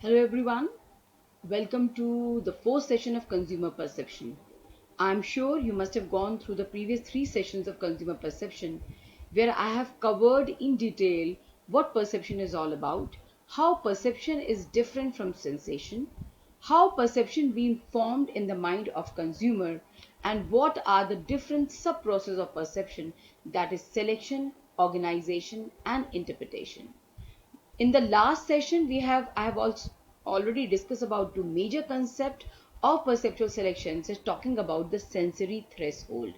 Hello everyone, welcome to the fourth session of Consumer Perception. I'm sure you must have gone through the previous three sessions of Consumer Perception where I have covered in detail what perception is all about, how perception is different from sensation, how perception being formed in the mind of consumer, and what are the different sub-processes of perception, that is selection, organization and interpretation. In the last session I have also already discussed about two major concepts of perceptual selection, just talking about the sensory threshold.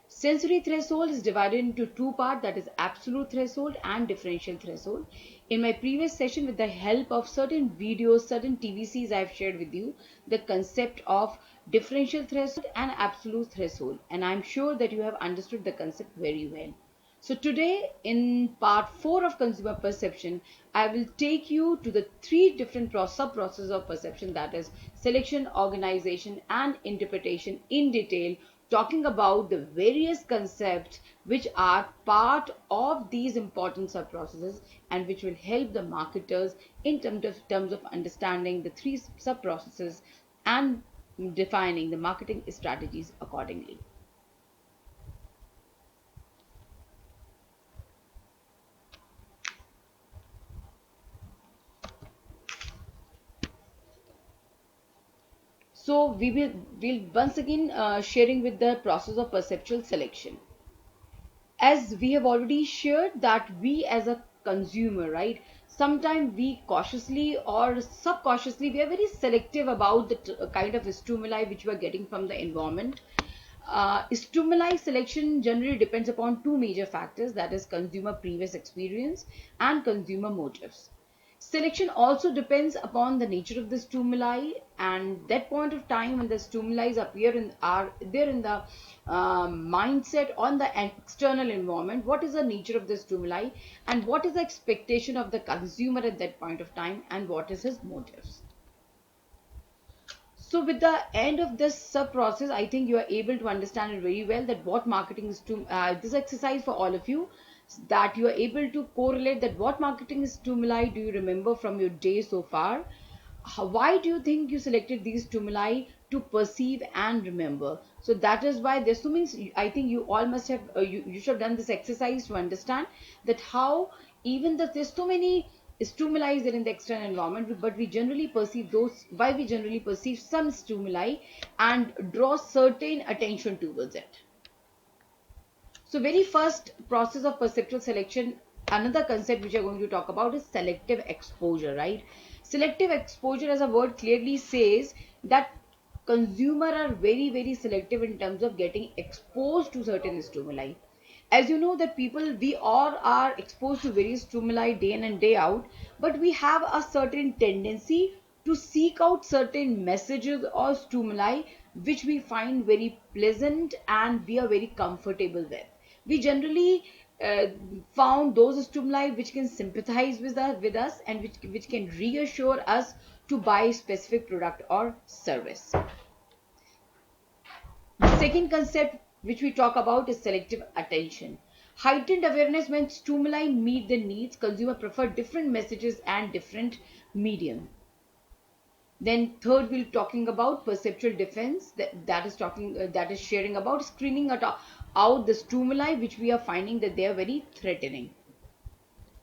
Sensory threshold is divided into two parts, that is absolute threshold and differential threshold. In my previous session, with the help of certain videos, certain TVCs, I have shared with you the concept of differential threshold and absolute threshold, and I'm sure that you have understood the concept very well. So today in part 4 of consumer perception, I will take you to the three different sub-processes of perception, that is selection, organization and interpretation in detail, talking about the various concepts which are part of these important sub-processes and which will help the marketers in terms of understanding the three sub-processes and defining the marketing strategies accordingly. So we'll once again sharing with the process of perceptual selection. As we have already shared that we as a consumer, right? Sometimes we cautiously or subconsciously we are very selective about the kind of stimuli which we are getting from the environment. Stimuli selection generally depends upon two major factors, that is consumer previous experience and consumer motives. Selection also depends upon the nature of the stimuli and that point of time when the stimuli are there in the mindset on the external environment. What is the nature of the stimuli and what is the expectation of the consumer at that point of time and what is his motives. So with the end of this sub process, I think you are able to understand it very well that what marketing is to this exercise for all of you, that you are able to correlate that what marketing stimuli do you remember from your day so far. Why do you think you selected these stimuli to perceive and remember? So that is why this means I think you all must have you should have done this exercise to understand that how even though there's so many stimuli there in the external environment, but we generally perceive those, why we generally perceive some stimuli and draw certain attention towards it. So very first process of perceptual selection, another concept which we're going to talk about is selective exposure, right? Selective exposure as a word clearly says that consumer are very selective in terms of getting exposed to certain stimuli. As you know that people, we all are exposed to various stimuli day in and day out, but we have a certain tendency to seek out certain messages or stimuli which we find very pleasant and we are very comfortable with. We generally uh, found those stimuli which can sympathize with us and which can reassure us to buy a specific product or service. The second concept which we talk about is selective attention. Heightened awareness when stimuli meet the needs, consumer prefer different messages and different medium. Then third, we'll talking about perceptual defense. That is sharing about screening out the stimuli which we are finding that they are very threatening.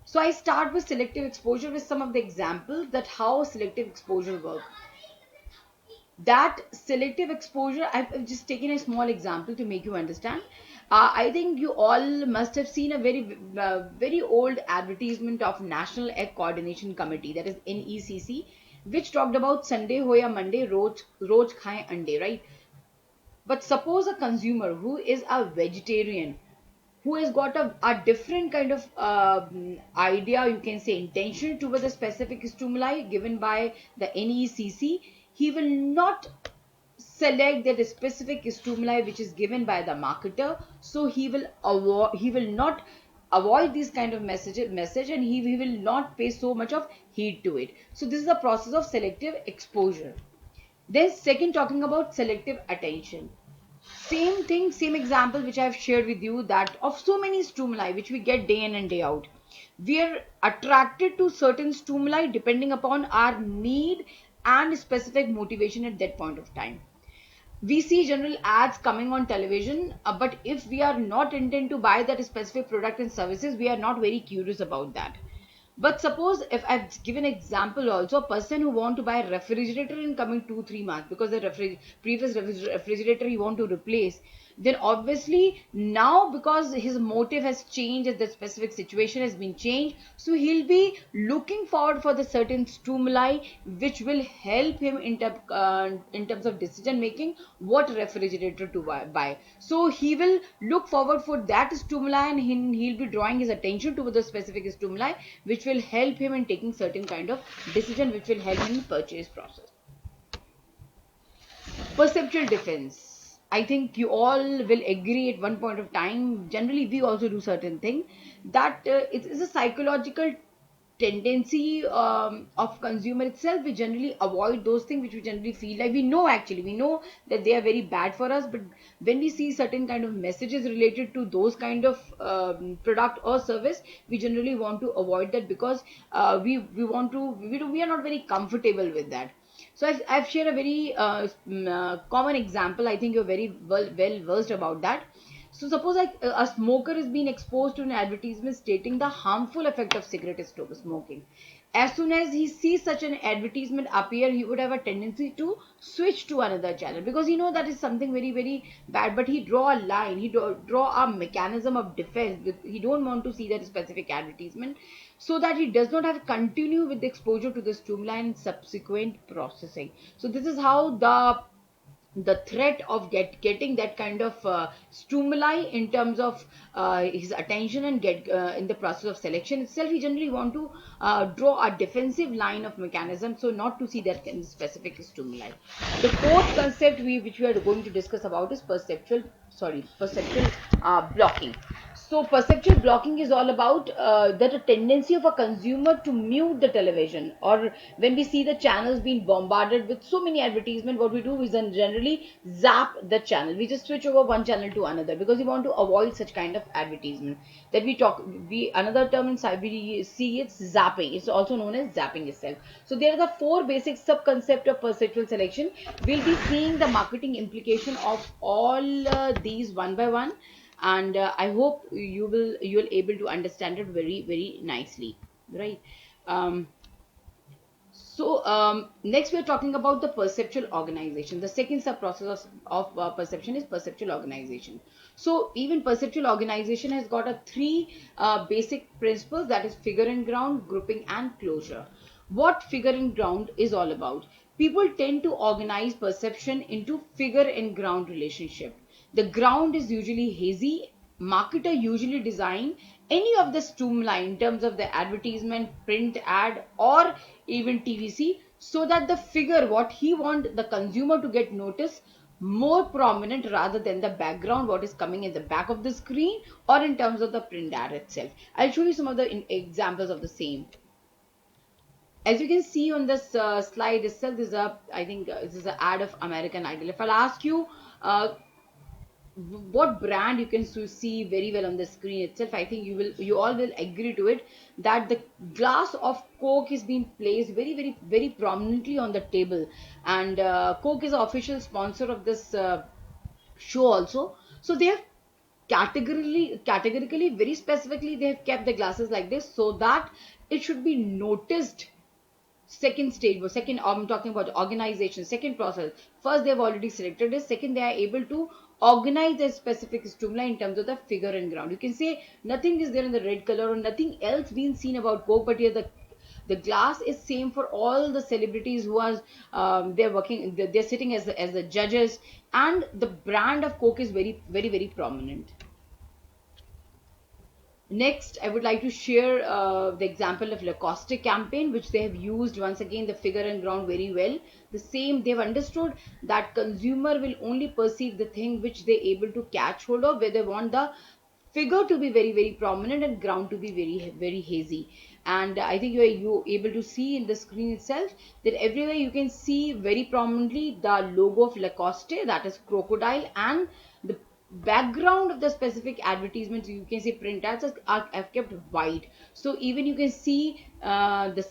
So I start with selective exposure with some of the examples that how selective exposure work. That selective exposure, I've just taken a small example to make you understand. I think you all must have seen a very old advertisement of National Egg Coordination Committee, that is NECC, which talked about Sunday ho ya Monday, roj khaye ande, right? But suppose a consumer who is a vegetarian, who has got a different kind of idea, you can say intention towards a specific stimuli given by the NECC, he will not select that specific stimuli which is given by the marketer. So he will not avoid this kind of message and he will not pay so much of heed to it. So this is the process of selective exposure. Then second, talking about selective attention. Same thing, same example which I have shared with you, that of so many stimuli which we get day in and day out. We are attracted to certain stimuli depending upon our need and specific motivation at that point of time. We see general ads coming on television, but if we are not intent to buy that specific product and services, we are not very curious about that. But suppose if I've given example also, a person who want to buy a refrigerator in coming 2-3 months because the previous refrigerator he want to replace, then obviously now because his motive has changed, as the specific situation has been changed, so he'll be looking forward for the certain stimuli which will help him in terms of decision making what refrigerator to buy. So he will look forward for that stimuli, and he'll be drawing his attention to the specific stimuli which will help him in taking certain kind of decision which will help him in purchase process. Perceptual defense, I think you all will agree at one point of time, generally we also do certain thing, that it is a psychological tendency of consumer itself. We generally avoid those things which we generally feel like we know, actually we know that they are very bad for us, but when we see certain kind of messages related to those kind of product or service, we generally want to avoid that because we want to we are not very comfortable with that. So I've shared a very common example. I think you're very well versed about that. So suppose like a smoker is being exposed to an advertisement stating the harmful effect of cigarette smoking. As soon as he sees such an advertisement appear, he would have a tendency to switch to another channel because he know that is something very bad. But he draw a line, he draw a mechanism of defense. He don't want to see that specific advertisement, so that he does not have to continue with the exposure to the stimuli and subsequent processing. So this is how the threat of getting that kind of stimuli in terms of his attention and get in the process of selection itself, he generally want to draw a defensive line of mechanism, so not to see that kind of specific stimuli. The fourth concept which we are going to discuss about is perceptual blocking. So perceptual blocking is all about that a tendency of a consumer to mute the television, or when we see the channels being bombarded with so many advertisements, what we do is then generally zap the channel. We just switch over one channel to another because we want to avoid such kind of advertisement. That we another term in cyber we see it's zapping. It's also known as zapping itself. So there are the four basic sub concept of perceptual selection. We'll be seeing the marketing implication of all these one by one, and I hope you'll able to understand it very nicely, right? Next we're talking about the perceptual organization. The second sub process of perception is perceptual organization. So even perceptual organization has got a three basic principles, that is figure and ground, grouping and closure. What figure and ground is all about? People tend to organize perception into figure and ground relationship. The ground is usually hazy. Marketer usually design any of the stimuli in terms of the advertisement, print ad, or even TVC, so that the figure what he want the consumer to get noticed more prominent rather than the background what is coming in the back of the screen or in terms of the print ad itself. I'll show you some of the examples of the same. As you can see on this slide itself, this is a, I think this is an ad of American Idol. If I'll ask you what brand, you can see very well on the screen itself, I think you all will agree to it, that the glass of Coke is being placed very prominently on the table, and Coke is the official sponsor of this show also. So they have categorically very specifically they have kept the glasses like this so that it should be noticed. Second stage, second, I'm talking about organization, second process. First they've already selected it, second they are able to organize a specific stimuli in terms of the figure and ground. You can say nothing is there in the red color or nothing else being seen about Coke, but here the glass is same for all the celebrities who are they're working, they're sitting as the judges, and the brand of Coke is very prominent. Next, I would like to share the example of Lacoste campaign, which they have used once again the figure and ground very well. The same, they've understood that consumer will only perceive the thing which they're able to catch hold of, where they want the figure to be very prominent and ground to be very hazy. And I think you able to see in the screen itself that everywhere you can see very prominently the logo of Lacoste, that is crocodile, and the background of the specific advertisements, you can say print ads, are kept white. So even you can see this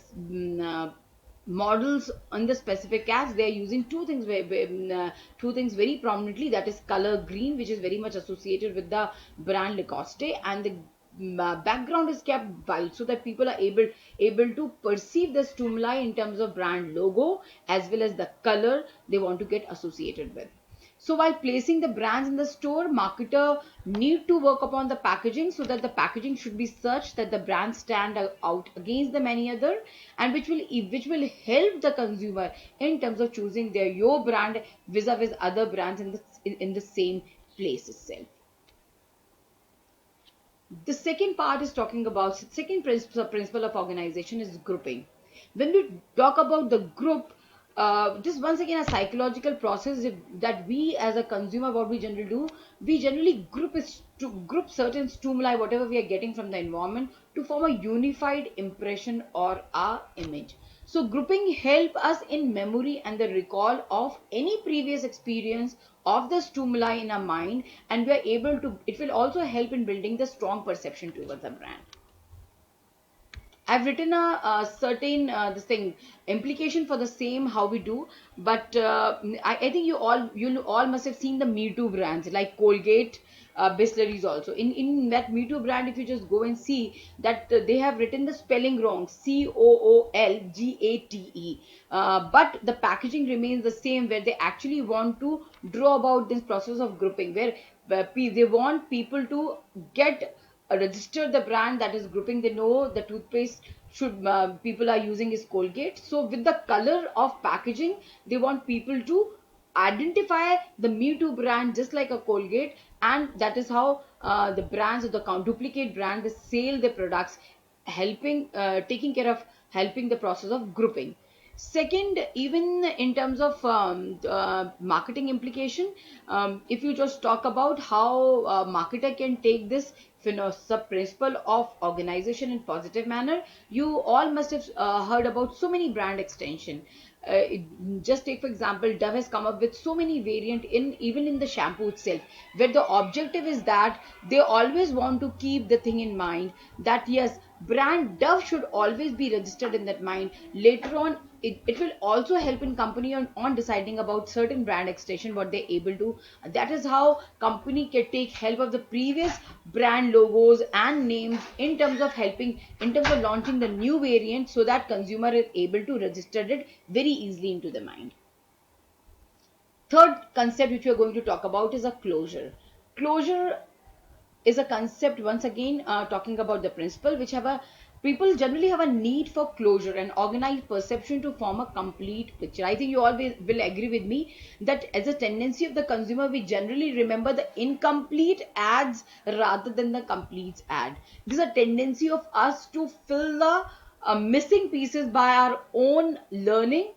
models on the specific ads, they are using two things very prominently, that is color green, which is very much associated with the brand Lacoste, and the background is kept white, so that people are able to perceive the stimuli in terms of brand logo as well as the color they want to get associated with. So while placing the brands in the store, marketer need to work upon the packaging, so that the packaging should be such that the brands stand out against the many other, and which will help the consumer in terms of choosing their your brand vis-a-vis other brands in the same place itself. The second part is talking about second principle of organization is grouping. When we talk about the group, just once again a psychological process that we as a consumer, what we generally do, we generally group certain stimuli, whatever we are getting from the environment, to form a unified impression or a image. So grouping help us in memory and the recall of any previous experience of the stimuli in our mind, and we are able to, it will also help in building the strong perception towards the brand. I've written a certain this thing implication for the same how we do, but I think you all must have seen the Me Too brands like Colgate, Bisleris also. In that Me Too brand, if you just go and see that they have written the spelling wrong, Coolgate, but the packaging remains the same, where they actually want to draw about this process of grouping, where they want people to get register the brand that is grouping. They know the toothpaste should people are using is Colgate. So with the color of packaging, they want people to identify the Me Too brand just like a Colgate, and that is how the brands or the duplicate brand they sell their products, helping taking care of helping the process of grouping. Second, even in terms of marketing implication, if you just talk about how a marketer can take this sub principle of organization in positive manner, you all must have heard about so many brand extension. Just take for example, Dove has come up with so many variant in even in the shampoo itself, where the objective is that they always want to keep the thing in mind that yes, brand Dove should always be registered in that mind. Later on, it will also help in company on deciding about certain brand extension what they're able to. That is how company can take help of the previous brand logos and names in terms of helping in terms of launching the new variant, so that consumer is able to register it very easily into the mind. Third concept which we are going to talk about is a closure. Closure is a concept, once again talking about the principle which have a people generally have a need for closure and organized perception to form a complete picture. I think you all will agree with me that as a tendency of the consumer, we generally remember the incomplete ads rather than the complete ad. This is a tendency of us to fill the missing pieces by our own learning,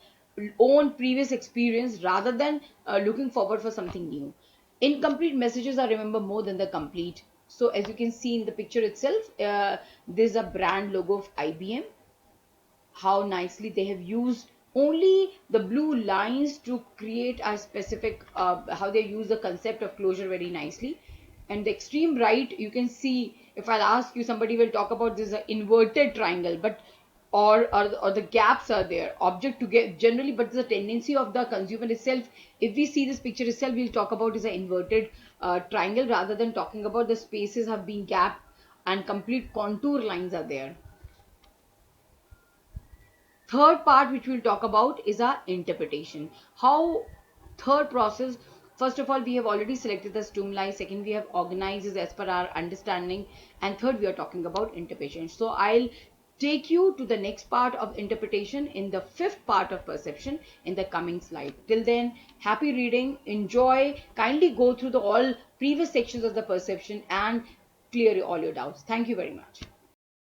own previous experience, rather than looking forward for something new. Incomplete messages are remembered more than the complete. So as you can see in the picture itself, there's a brand logo of IBM. How nicely they have used only the blue lines to create a specific, how they use the concept of closure very nicely. And the extreme right, you can see, if I'll ask you, somebody will talk about this inverted triangle, but or the gaps are there object to get generally, but the tendency of the consumer itself, if we see this picture itself, we'll talk about is an inverted triangle, rather than talking about the spaces have been gapped and complete contour lines are there. Third part which we'll talk about is our interpretation. How third process, first of all we have already selected the stimuli, second we have organized as per our understanding, and third we are talking about interpretation. So I'll take you to the next part of interpretation in the fifth part of perception in the coming slide. Till then, happy reading, enjoy, kindly go through the all previous sections of the perception and clear all your doubts. Thank you very much.